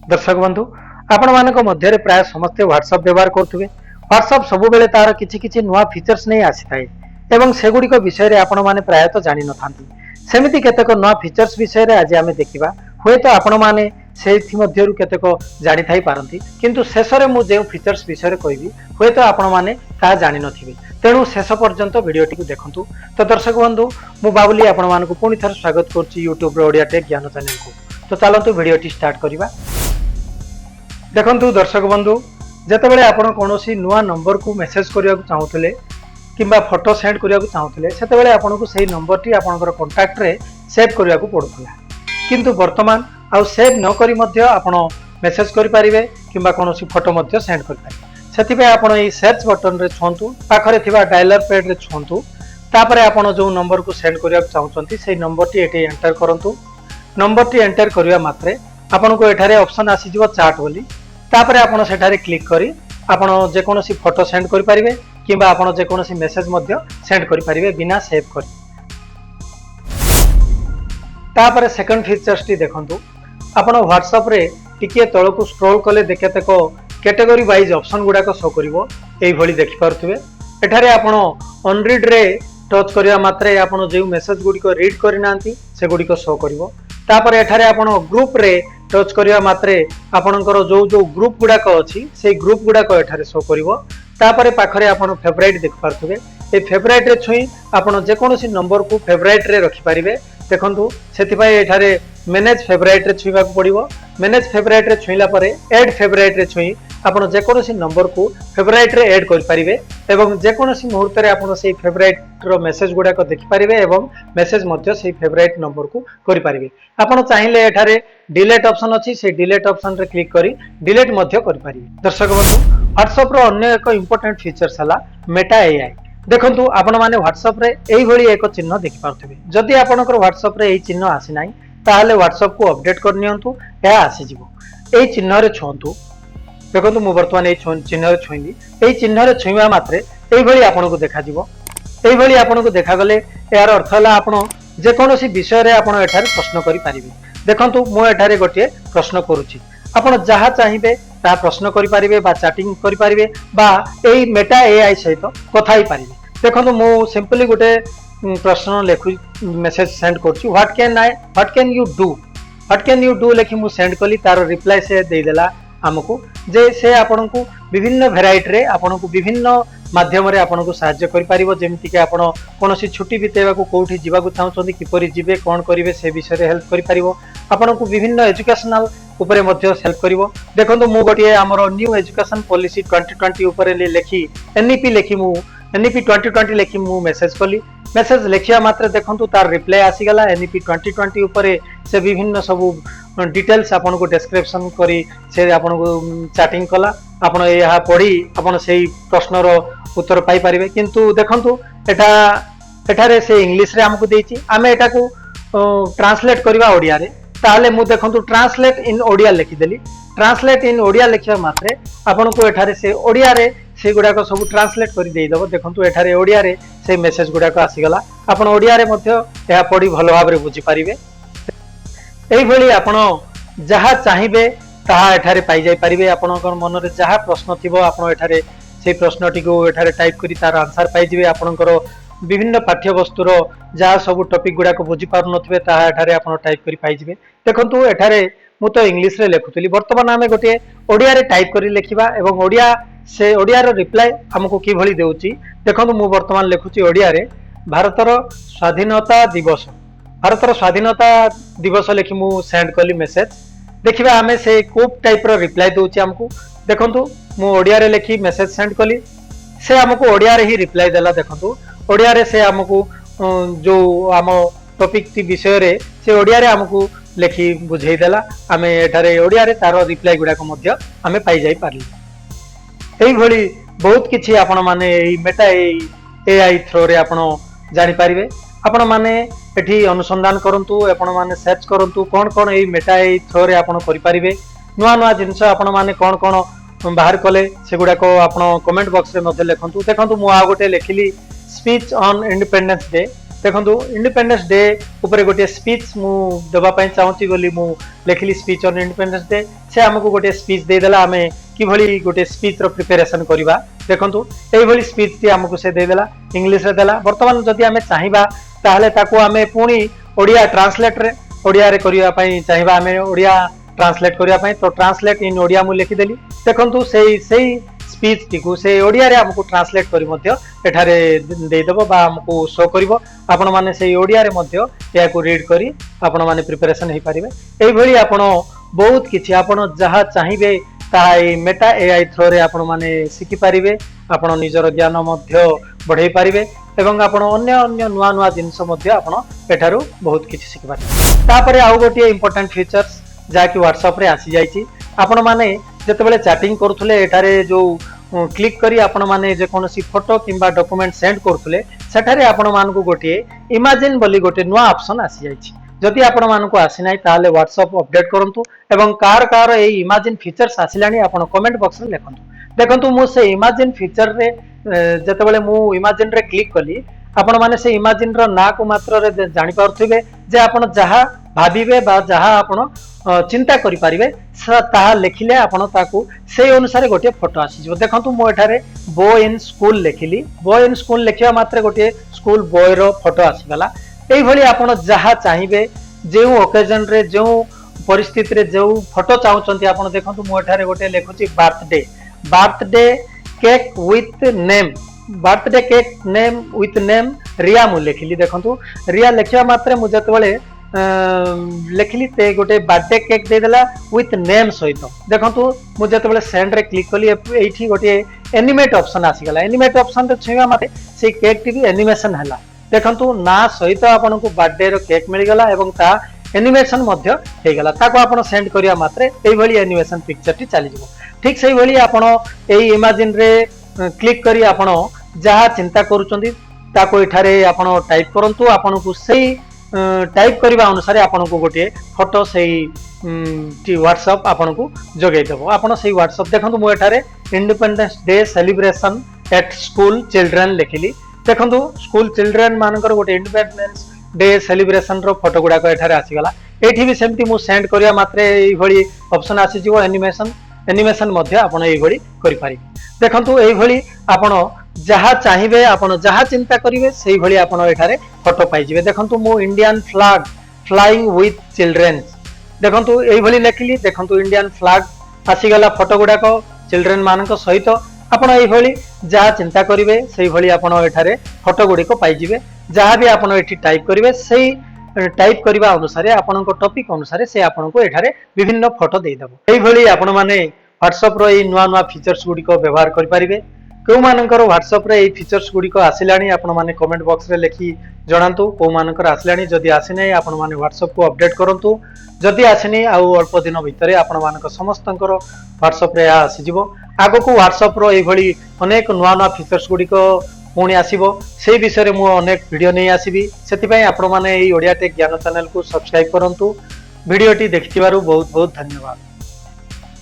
दर्शक बंधु आपण मानक मध्य प्राय समस्ते व्हाट्सएप व्यवहार करुवे। व्हाट्सएप सब बेले तार किछि नुआ फीचर्स नहीं आसी थाए एवं सेगुड़िक विषय आपण माने प्रायतः जानि न थांती। सेमिति केतेक नुआ फीचर्स विषय आज आमे देखिबा। हुए तो आपण माने सेथि मध्यरु केतेक जानि थाई पारंती, किंतु शेषरे मु जे फीचर्स विषय कहबी हुए तो आपण माने ता जानि नथिबे। तेणु शेष पर्यंत वीडियोटी को देखंतु। तो दर्शक बंधु मु बाबुली आपण मानकु पुनि थर स्वागत करछि यूट्यूब रो ओडिया टेक ज्ञान चैनल को। तो चलंतु वीडियोटी स्टार्ट करिबा। देखंतु दर्शक बंधु जेतेबेले आपण कोनोसी नुआ नंबर को मेसेज करिया को चाहुतले किंबा फोटो सेंड करिया को चाहुतले सेतेबेले आपण को सेही नंबर टी आपणकर कांटेक्ट रे सेव करिया को पडुतला, किंतु वर्तमान आउ सेव न करी मध्य आपण मेसेज करि परिबे किंबा कोनोसी फोटो मध्य सेंड करि परिबे। सेतिबे आपण ए सर्च बटन रे छुंतु, पाखरे थिबा डायलर पैड रे छुंतु, तापरे आपण जो नंबर को सेंड करिया को चाहुचंती सेही नंबर टी एटे एंटर करंतु। नंबर टी एंटर करिया मात्रे आपण को एठारे ऑप्शन आसी जिवो चैट बोली, तापरे आपण सेठारे क्लिक करी आपण जे कोनोसी फोटो सेंड करि परिबे किंबा आपण जे कोनोसी मेसेज मध्य सेंड करि परिबे बिना सेव करी। तापरे सेकंड फीचर्स टी देखंतु। आपण व्हाट्सएप रे टिके तळकु स्क्रॉल कले देखेते को कैटेगरी वाइज ऑप्शन गुडा को शो करिवो। एई भली देखि पारथुबे एठारे आपण ऑन रीड रे टच करिया मात्रे आपण जे मेसेज गुडी को रीड करि नांती से गुडी को शो करिवो। तापरे एठारे आपण ग्रुप रे टच करिया मात्रे आपणकर जो ग्रुप गुडा को अछि से ग्रुप गुडा को एठारे शो करिवो। तापरे पाखरे आपण फेवरेट देख पारथुबे। ए फेवरेट रे छुई आपण जे कोनोसी नंबर को फेवरेट रे रखि परिबे। देखंतु सेति पय एठारे मैनेज फेवरेट रे छुईबा को पड़िवो। मैनेज फेवरेट रे छुईला परे ऐड फेवरेट रे छुई आपण जे कोनोसी नंबर को फेवरेट रे ऐड करि परिबे एवं जे कोनोसी मुहूर्त रे आपण सेही फेवरेट रो मेसेज गुडा को देखि परिबे एवं मेसेज मध्य सेही फेवरेट नंबर को करि परिबे। आपण चाहिले एठारे डिलीट ऑप्शन अछि, से डिलीट ऑप्शन रे क्लिक करी डिलीट मध्य करि परिबे। दर्शक बंधु व्हाट्सएप रो अन्य एक इंपोर्टेंट फीचर्स हला मेटा एआई। देखंतु आपण माने व्हाट्सएप रे एई भली एक चिन्ह देखि पारथबे। जदि आपणकर व्हाट्सएप रे एई चिन्ह आसी नाही ताहाले व्हाट्सएप को अपडेट कर नियंतु, या आसी जिवो। एई चिन्ह रे छुंतु। देखंतु मु वर्तमान एई चिन्ह रे छुइली। एई चिन्ह रे छुइबा मात्रे एई भली आपनको देखा जिवो। एई भली आपनको देखा गले यार अर्थ हला आपण जे कोनोसी विषय रे आपण एठारे प्रश्न करि पारिबे। देखंतु मु एठारे गोटे प्रश्न करूची, आपण जहा चाहिबे ता प्रश्न करि पारिबे बा चैटिंग करि पारिबे बा एई मेटा एआई सहित कथा ही पारिबे। देखंतु मु सिंपली गोटे प्रश्न लेखु मेसेज सेंड करछु, व्हाट कैन यू डू लेखि मु सेंड कली। तार रिप्लाई से दे देला हमकु जे से आपनकु विभिन्न वेराइटी रे आपनकु विभिन्न माध्यम रे आपनकु सहाय्य करि पारिबो। जेमिति के आपण कोनोसी छुट्टी बितेबा को कोठी जिबा को चाहउछन्ती किपरि जिबे कोन करिवे से विषय रे हेल्प करि पारिबो। आपनकु विभिन्न एजुकेशनल ऊपर मध्य हेल्प करिवो। देखंतु मु गोटे हमरो न्यू एजुकेशन पॉलिसी 2020 ऊपर लेखि एनईपी लेखि मु एनईपी 2020 लेखि मु मेसेज कली। मेसेज लेखिया मात्र देखंतु तार रिप्लाई आसी गला। एनईपी 2020 ऊपर से विभिन्न सब डिटेल्स आपन को डिस्क्रिप्शन करी से आपन को चैटिंग कला। आपन यहा पढ़ी आपन सेही प्रश्न रो उत्तर पाई परिबे। किंतु देखंतु एठारे से इंग्लिश रे हमकु देछि, आमे एटा को ट्रांसलेट करबा ओडिया रे। ताले मु देखंतु ट्रांसलेट इन ओडिया लिखि देली। ट्रांसलेट इन ओडिया लिखिया मात्रे आपन को एठारे से ओडिया रे से गुडा को सब ट्रांसलेट करि देई दबो। देखंतु एठारे ओडिया रे से मेसेज गुडा को आसी गला। आपन ओडिया रे मध्य एहा पढ़ी भलो भाबरे बुझी परिबे। एई भली आपण जहा चाहिबे ताहा एठारे पाई जाई परिबे। आपनकर मन रे जहा प्रश्न थिबो आपण एठारे से प्रश्नटी को एठारे टाइप करी तार आंसर पाई जिवे। आपनकर विभिन्न पाठ्य वस्तुर जहा सब टॉपिक गुडा को बुझी पारु नथिबे ताहा एठारे आपण टाइप करी पाई जिवे। देखंतु एठारे मु तो इंग्लिश रे लेखुतली, वर्तमान आमे गोटे ओडिया रे टाइप करी लेखिबा एवं ओडिया से ओडिया रो रिप्लाई हमको कि भली देउची। देखंतु मु वर्तमान लेखुची ओडिया रे भारतर स्वाधीनता दिवस। भारतर स्वाधीनता दिवस लेखि मु सेंड कली मेसेज। देखिबा आमे से कोप टाइप रो रिप्लाई देउची हमको। देखंतु मु ओडिया रे लेखि मेसेज सेंड कली, से हमको ओडिया रे ही रिप्लाई देला। देखंतु ओडिया रे से हमको जो आम टॉपिक टी विषय रे से ओडिया रे हमको लेखि बुझेई देला। आमे एठारे ओडिया रे तारो रिप्लाई गुडा को मध्य आमे पाई जाई पारली। एई भली बहुत किछि आपण माने एई मेटा एआई थ्रो रे आपण जानि पारिबे। आपण माने एठी अनुसंधान करंतु, आपण माने सर्च करंतु कोन कोन एई मेटा एआई थ्रो रे आपण करि पारिबे। नुआ नुआ जिंस आपण माने कोन कोन बाहर कले से गुडा को आपण कमेंट बॉक्स रे मध्ये लेखंतु। देखंतु मु आ गोटे लेखिली स्पीच ऑन इंडिपेंडेंस डे। देखो इंडिपेंडेंस डे ऊपर गोटे स्पीच मु देवाई चाहूँगी बोली मु लिखिली स्पीच ऑन इंडिपेंडेंस डे से आमको गोटे स्पीच देदेला आम कि गोटे स्पीच रो प्रिपरेशन करवा देखो यही स्पीच टी आमको से देदेला इंग्लिश रे देला बर्तमान जदि आम चाहिबा ताहले ताको आम पुणी ओडिया ट्रांसलेट रे ओडिया रे करिया पई चाहिबा आम ओडिया ट्रांसलेट करिया पई तो ट्रांसलेट इन ओडिया मु लिखिदेली देखो से स्पीच टी को से ओडिया रे हमको ट्रांसलेट करी मध्य एठारे दे देबो बा हमको शो करिवो आपण माने से ओडिया रे मध्य या को रीड करी आपण माने प्रिपरेशन हे परिबे एई भली आपण बहुत किछि आपण जहा चाहिबे ताई मेटा एआई थ्रो रे आपण माने सिखि परिबे आपण निजर ज्ञान मध्य बढ़ाई परिबे एवं आपण अन्य अन्य नुआ नुआ जिंस मध्य आपण एठारु बहुत किछि सिखि परिबे तापरे आउ गोटे इंपोर्टेंट फीचर्स जाकि व्हाट्सएप रे आसी जाईची आपण माने जेतेबेले चैटिंग करूथले एठारे जो क्लिक करी आपण माने जे कोनोसी फोटो किंबा डॉक्यूमेंट सेंड करूथले सेठारे आपण मानकु गोटे इमेजिन बोली गोटे नुआ ऑप्शन आसी जाईची जदि आपण मानकु आसी नाही ताले व्हाट्सएप अपडेट करंतु एवं कार कार ए इमेजिन फीचर्स आसिलानी आपण कमेंट बॉक्स रे लिखंतु देखंतु मु से इमेजिन फीचर रे जेतेबेले मु इमेजिन रे क्लिक कली आपण माने से इमेजिन रो ना को मात्र रे जानि पारथुबे जे आपण जहा भाबिबे बा जहा आपण चिंता करि पारिबे ताहा लिखिले आपण ताकू से अनुसार गोटे फोटो आसी जो देखंतु मो एठारे बो इन स्कूल लिखिली बो इन स्कूल लिखिया मात्र गोटे स्कूल बॉय रो फोटो आसी गला एई भली आपण जहा चाहिबे जेउ ओकेजन रे जेउ परिस्थिति रे जेउ फोटो चाहउचंती आपण देखंतु मो एठारे गोटे लिखुची birthday cake with name birthday cake name with name Riya मु लिखिली देखंतु रिया लिखिया मात्र मु जतबेले लिखिली ते गोटे बर्थडे केक दे देला विथ नेम सहित देखंतु मु जतबेले सेंड रे क्लिक कली एठी गोटे एनिमेट ऑप्शन आसी गला एनिमेट ऑप्शन रे छुइया माते से केक टी भी एनिमेशन हला देखंतु ना सहित आपन को बर्थडे रो केक मिल गला एवं ता एनिमेशन मध्य हे गला ताको आपन सेंड करिया मात्रे एई भली एनिमेशन पिक्चर टी चली जिवो ठीक सही भली आपन एई इमेजिन रे क्लिक करी आपन जहा चिंता करूचंदी ताको एठारे आपन टाइप करंतु आपन को सही टाइप करबा अनुसार आपन को गोटे फोटो सही व्हाट्सएप आपन को जोगै देबो आपन सही व्हाट्सएप देखंतु मो एठारे independence day celebration at school children लिखिली देखंतु स्कूल चिल्ड्रन मानकर गोटे इंडिपेंडेंस डे सेलिब्रेशन रो फोटो गुडा को एठारे आसी गला एठी भी सेमती मु सेंड करिया मात्रे एई भली ऑप्शन आसी जिवो एनिमेशन मध्य आपण एई भली करि पारि देखंतु एई भली आपण जहा चाहिबे आपण जहा चिंता करिवे सेई भली आपण एठारे फोटो पाइ जिवे देखंतु मु Indian flag flying with children देखंतु एई भली लेखिली देखंतु इंडियन फ्लैग आसी गला फोटो गुडा को चिल्ड्रन मानक सहित आपण एई भली जहा चिंता करिवे सेई भली आपण एठारे फोटो गुडी को पाइ जिवे जहा भी आपण एठी टाइप करिवे सेई टाइप करबा अनुसार आपण को टॉपिक अनुसार से आपण को एठारे विभिन्न फोटो दे देबो एई भली आपण माने व्हाट्सएप रो एई नुवा नुवा फीचर्स गुडी को व्यवहार करि परिबे को मानकर व्हाट्सएप रे एई फीचर्स गुडी को आसिलानी आपण माने कमेंट बॉक्स रे लिखि जणांतु को मानकर आसिलानी जदि आसी नै आपण माने व्हाट्सएप को अपडेट करंतु जदि आसिनी आ अल्प दिन भितरे आपण मानक समस्तंकर व्हाट्सएप रे आसी जिवो आगो को व्हाट्सएप रो एई भली अनेक नुवा नुवा फीचर्स गुडी को पुणी आसीबो से विषय रे मु अनेक वीडियो नै आसीबी सेति पई आपण माने एई ओडिया टेक ज्ञान चैनल को सब्सक्राइब करंतु वीडियोटी देखिथिबारु बहुत बहुत धन्यवाद।